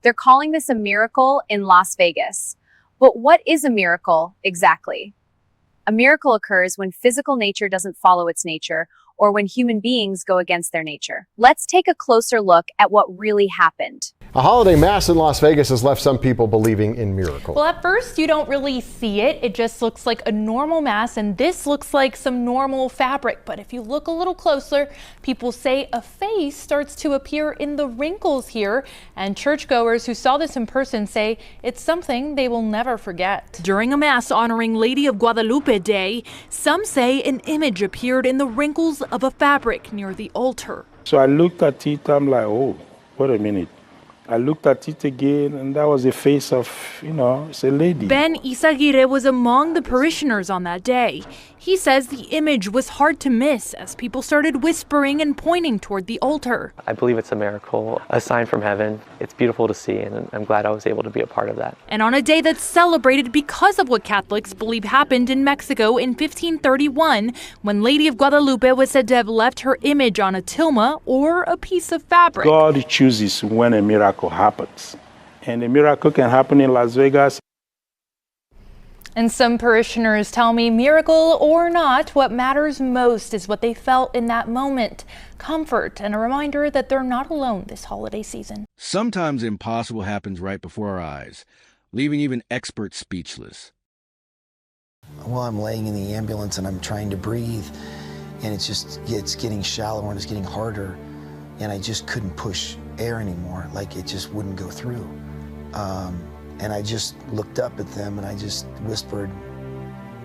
They're calling this a miracle in Las Vegas. But what is a miracle exactly? A miracle occurs when physical nature doesn't follow its nature, or when human beings go against their nature. Let's take a closer look at what really happened. A holiday mass in Las Vegas has left some people believing in miracles. Well, at first you don't really see it. It just looks like a normal mass, and this looks like some normal fabric. But if you look a little closer, people say a face starts to appear in the wrinkles here. And churchgoers who saw this in person say it's something they will never forget. During a mass honoring Lady of Guadalupe Day, some say an image appeared in the wrinkles of a fabric near the altar. So I looked at it, I'm like, oh, wait a minute. I looked at it again, and that was the face of, it's a lady. Ben Isaguirre was among the parishioners on that day. He says the image was hard to miss as people started whispering and pointing toward the altar. I believe it's a miracle, a sign from heaven. It's beautiful to see, and I'm glad I was able to be a part of that. And on a day that's celebrated because of what Catholics believe happened in Mexico in 1531, when Lady of Guadalupe was said to have left her image on a tilma or a piece of fabric. God chooses when a miracle happens. And a miracle can happen in Las Vegas. And some parishioners tell me, miracle or not, what matters most is what they felt in that moment. Comfort and a reminder that they're not alone this holiday season. Sometimes the impossible happens right before our eyes, leaving even experts speechless. Well, I'm laying in the ambulance and I'm trying to breathe, and it's getting shallower and it's getting harder, and I just couldn't push air anymore. Like, it just wouldn't go through. And I just looked up at them and I just whispered,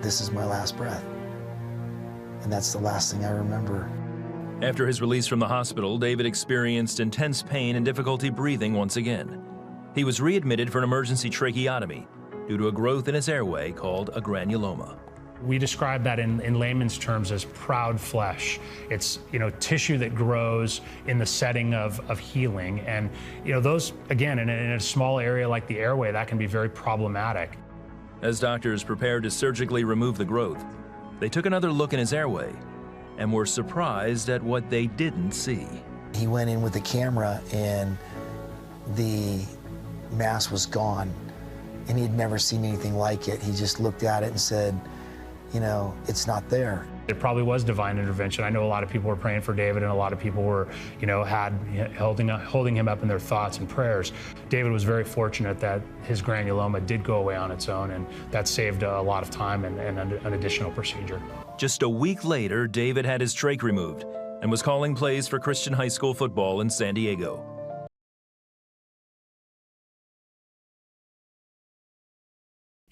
"This is my last breath." And that's the last thing I remember. After his release from the hospital, David experienced intense pain and difficulty breathing once again. He was readmitted for an emergency tracheotomy due to a growth in his airway called a granuloma. We describe that in layman's terms as proud flesh. It's, tissue that grows in the setting of healing. And, those, again, in a small area like the airway, that can be very problematic. As doctors prepared to surgically remove the growth, they took another look in his airway and were surprised at what they didn't see. He went in with the camera and the mass was gone, and he had never seen anything like it. He just looked at it and said, it's not there. It probably was divine intervention. I know a lot of people were praying for David, and a lot of people were, holding him up in their thoughts and prayers. David was very fortunate that his granuloma did go away on its own, and that saved a lot of time and an additional procedure. Just a week later, David had his trach removed and was calling plays for Christian high school football in San Diego.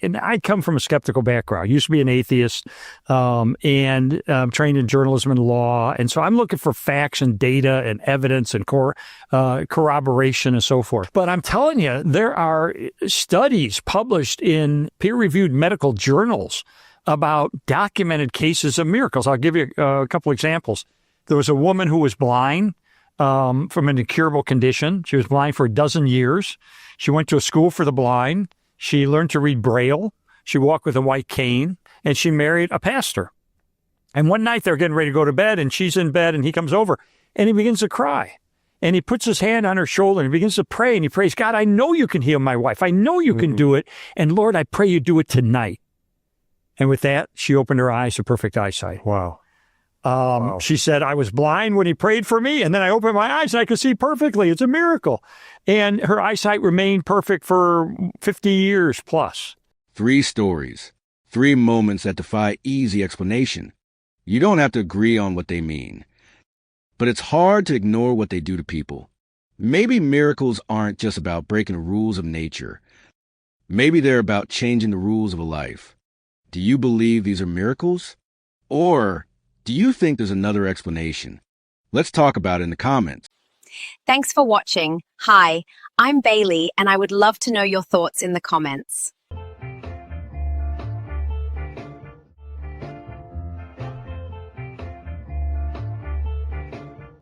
And I come from a skeptical background. I used to be an atheist, and trained in journalism and law. And so I'm looking for facts and data and evidence and corroboration and so forth. But I'm telling you, there are studies published in peer-reviewed medical journals about documented cases of miracles. I'll give you a couple examples. There was a woman who was blind from an incurable condition. She was blind for 12 years. She went to a school for the blind. She learned to read Braille. She walked with a white cane, and she married a pastor. And one night they're getting ready to go to bed, and she's in bed, and he comes over, and he begins to cry. And he puts his hand on her shoulder, and he begins to pray, and he prays, "God, I know you can heal my wife. I know you can do it. And Lord, I pray you do it tonight." And with that, she opened her eyes to perfect eyesight. Wow. She said, "I was blind when he prayed for me, and then I opened my eyes and I could see perfectly. It's a miracle." And her eyesight remained perfect for 50 years plus. 3 stories, 3 moments that defy easy explanation. You don't have to agree on what they mean, but it's hard to ignore what they do to people. Maybe miracles aren't just about breaking the rules of nature. Maybe they're about changing the rules of a life. Do you believe these are miracles? Or do you think there's another explanation? Let's talk about it in the comments. Thanks for watching. Hi, I'm Bailey, and I would love to know your thoughts in the comments.